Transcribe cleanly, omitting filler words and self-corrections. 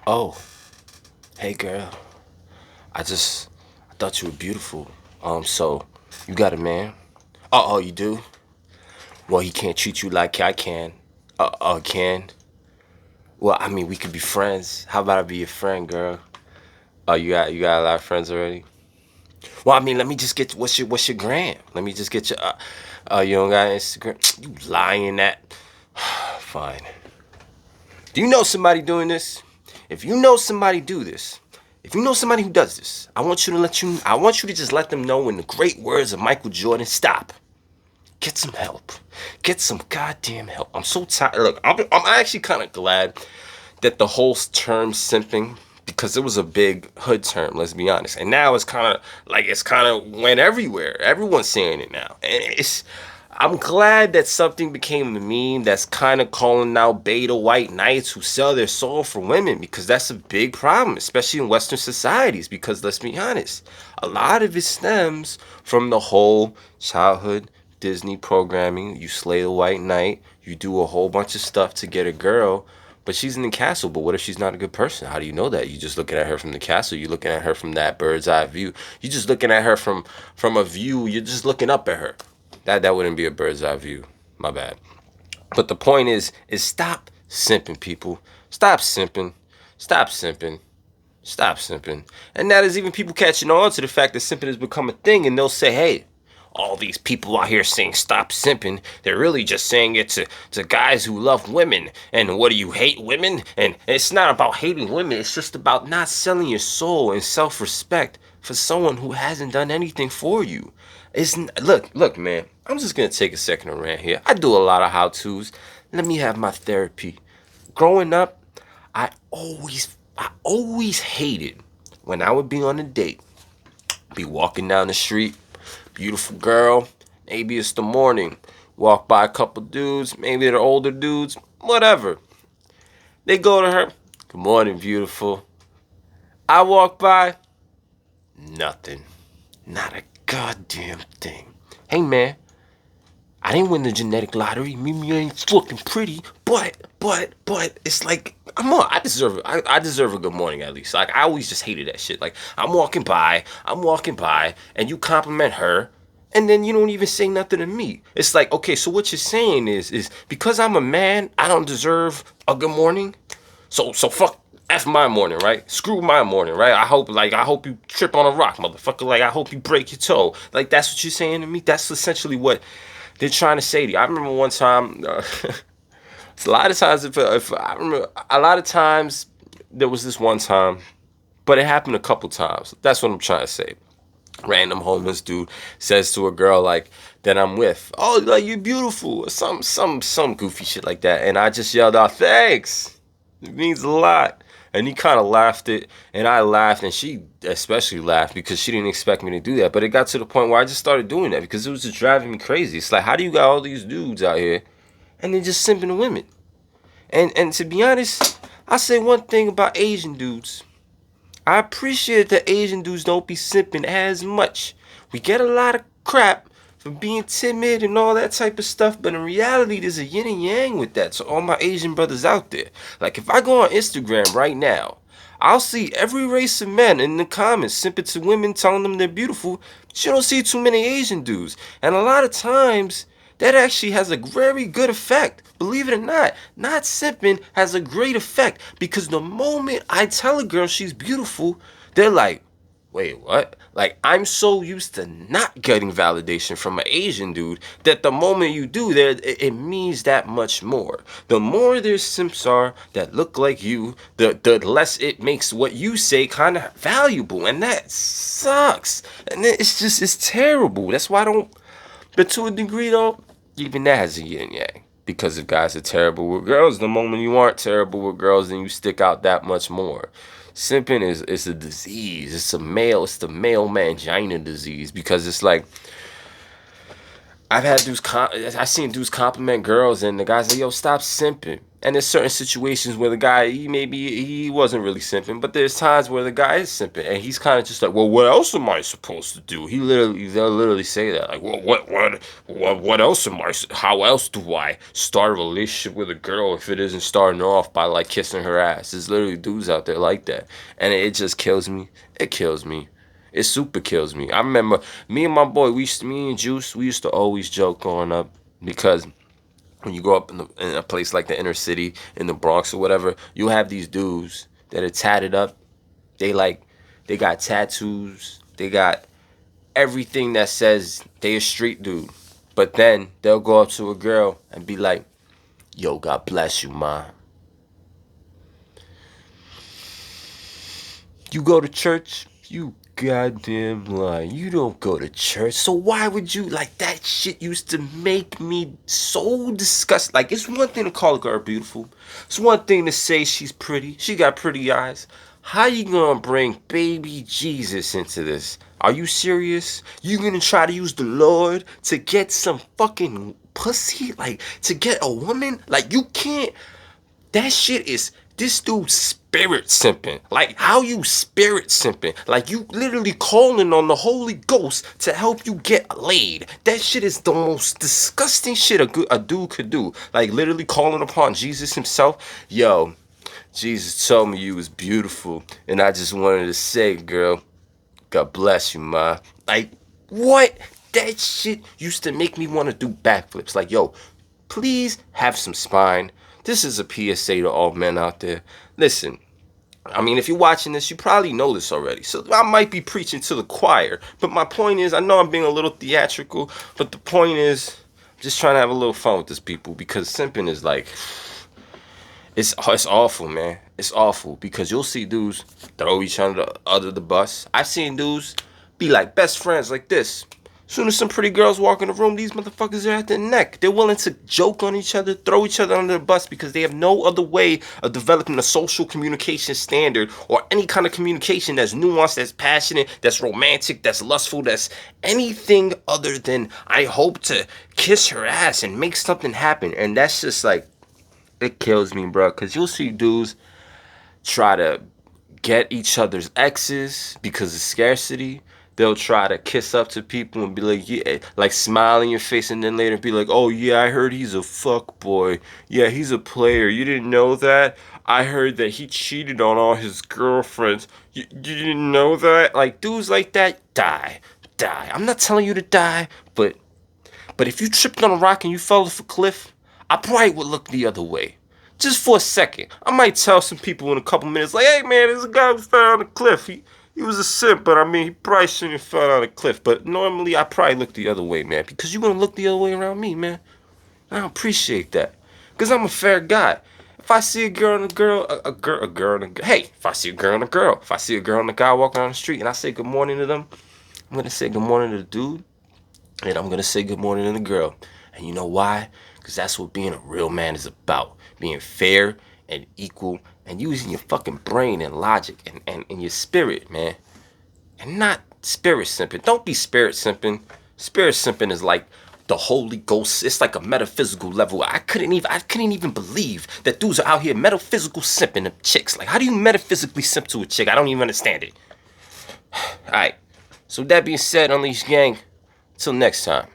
Oh, hey girl. I thought you were beautiful. So you got a man? Oh, you do? Well, he can't treat you like I can. Can? Well, I mean, we could be friends. How about I be your friend, girl? Oh, you got a lot of friends already. Well, I mean, let me just get what's your gram? Let me just get your. You don't got Instagram? You lying that? Fine. Do you know somebody doing this? If you know somebody do this, if you know somebody who does this, I want you to just let them know in the great words of Michael Jordan, stop. Get some help. Get some goddamn help. I'm so tired. Look, I'm actually kind of glad that the whole term simping, because it was a big hood term, let's be honest. And now it's kind of went everywhere. Everyone's saying it now. And I'm glad that something became a meme that's kind of calling out beta white knights who sell their soul for women, because that's a big problem, especially in Western societies. Because let's be honest, a lot of it stems from the whole childhood Disney programming. You slay the white knight, you do a whole bunch of stuff to get a girl, but she's in the castle. But what if she's not a good person? How do you know that? You just looking at her from the castle. You're looking at her from that bird's eye view. You're just looking at her from a view. You're just looking up at her. That wouldn't be a bird's eye view. My bad. But the point is stop simping, people. Stop simping. Stop simping. Stop simping. And now there's even people catching on to the fact that simping has become a thing, and they'll say, hey, all these people out here saying stop simping, they're really just saying it to guys who love women. And what do you hate women? And it's not about hating women, it's just about not selling your soul and self-respect for someone who hasn't done anything for you. It's look, man. I'm just gonna take a second to rant here. I do a lot of how-tos. Let me have my therapy. Growing up, I always hated when I would be on a date, be walking down the street, beautiful girl, maybe it's the morning, walk by a couple dudes, maybe they're older dudes, whatever. They go to her, good morning, beautiful. I walk by, nothing. Not a goddamn thing. Hey man, I didn't win the genetic lottery. Maybe you ain't looking pretty, but it's like I'm on. I deserve a good morning at least. Like I always just hated that shit. Like I'm walking by, and you compliment her, and then you don't even say nothing to me. It's like, okay, so what you're saying is because I'm a man, I don't deserve a good morning. So fuck F my morning, right? Screw my morning, right? I hope you trip on a rock, motherfucker. Like I hope you break your toe. Like that's what you're saying to me. That's essentially what they're trying to say to you. I remember one time. It's a lot of times. If I remember, a lot of times there was this one time, but it happened a couple times. That's what I'm trying to say. Random homeless dude says to a girl like that I'm with, "Oh, like you're beautiful," or some goofy shit like that, and I just yelled out, "Thanks." It means a lot. And he kind of laughed it, and I laughed, and she especially laughed because she didn't expect me to do that. But it got to the point where I just started doing that because it was just driving me crazy. It's like, how do you got all these dudes out here, and they're just simping to women? And to be honest, I say one thing about Asian dudes. I appreciate that Asian dudes don't be simping as much. We get a lot of crap for being timid and all that type of stuff, but in reality, there's a yin and yang with that. So all my Asian brothers out there, like if I go on Instagram right now, I'll see every race of men in the comments simping to women, telling them they're beautiful. But you don't see too many Asian dudes, and a lot of times that actually has a very good effect. Believe it or not simping has a great effect because the moment I tell a girl she's beautiful, they're like, wait, what? Like, I'm so used to not getting validation from an Asian dude that the moment you do that, it means that much more. The more there's simps are that look like you, the less it makes what you say kind of valuable. And that sucks. And it's terrible. That's why I don't. But to a degree, though, even that has a yin and yang. Because if guys are terrible with girls, the moment you aren't terrible with girls, then you stick out that much more. Simping is a disease. It's the male mangina disease. Because it's like, I seen dudes compliment girls, and the guys say, yo, stop simping. And there's certain situations where the guy, he wasn't really simping, but there's times where the guy is simping, and he's kind of just like, well, what else am I supposed to do? They'll literally say that, like, well, what else am I? How else do I start a relationship with a girl if it isn't starting off by like kissing her ass? There's literally dudes out there like that, and it just kills me. It kills me. It super kills me. I remember me and my boy, me and Juice, we used to always joke growing up because when you grow up in a place like the inner city in the Bronx or whatever, you have these dudes that are tatted up. They got tattoos. They got everything that says they a street dude. But then they'll go up to a girl and be like, "Yo, God bless you, ma. You go to church? You goddamn lie. You don't go to church. So why would you, like, that shit used to make me so disgusted. Like, it's one thing to call a girl beautiful. It's one thing to say she's pretty. She got pretty eyes. How you gonna bring baby Jesus into this? Are you serious? You gonna try to use the Lord to get some fucking pussy? Like, to get a woman? Like, you can't. That shit is, this dude spirit simping. Like, how you spirit simping? Like, you literally calling on the Holy Ghost to help you get laid. That shit is the most disgusting shit a dude could do. Like, literally calling upon Jesus himself. Yo, Jesus told me you was beautiful, and I just wanted to say, girl, God bless you, ma. Like, what? That shit used to make me want to do backflips. Like, yo, please have some spine. This is a PSA to all men out there. Listen, I mean, if you're watching this, you probably know this already. So I might be preaching to the choir. But my point is, I know I'm being a little theatrical, but the point is, I'm just trying to have a little fun with this people, because simping is like, it's awful, man. It's awful, because you'll see dudes throw each other under the bus. I've seen dudes be like best friends like this. Soon as some pretty girls walk in the room, these motherfuckers are at their neck. They're willing to joke on each other, throw each other under the bus, because they have no other way of developing a social communication standard or any kind of communication that's nuanced, that's passionate, that's romantic, that's lustful, that's anything other than, I hope to kiss her ass and make something happen. And that's just like, it kills me, bro, because you'll see dudes try to get each other's exes because of scarcity. They'll try to kiss up to people and be like, yeah, like smile in your face, and then later be like, oh yeah, I heard he's a fuck boy. Yeah, he's a player. You didn't know that? I heard that he cheated on all his girlfriends. You didn't know that? Like, dudes like that, die. I'm not telling you to die, but if you tripped on a rock and you fell off a cliff, I probably would look the other way. Just for a second. I might tell some people in a couple minutes, like, hey man, there's a guy who fell on a cliff. He was a simp, but I mean, he probably shouldn't have fell on a cliff. But normally, I probably look the other way, man. Because you wouldn't look the other way around me, man. I don't appreciate that. Because I'm a fair guy. If I see a girl and a girl, hey, if I see a girl and a girl, if I see a girl and a guy walking down the street and I say good morning to them, I'm going to say good morning to the dude. And I'm going to say good morning to the girl. And you know why? Because that's what being a real man is about. Being fair and equal and using your fucking brain and logic and your spirit, man. And not spirit simping. Don't be spirit simping. Spirit simping is like the Holy Ghost. It's like a metaphysical level. I couldn't even believe that dudes are out here metaphysical simping of chicks. Like, how do you metaphysically simp to a chick? I don't even understand it. Alright. So with that being said, Unleashed Gang, till next time.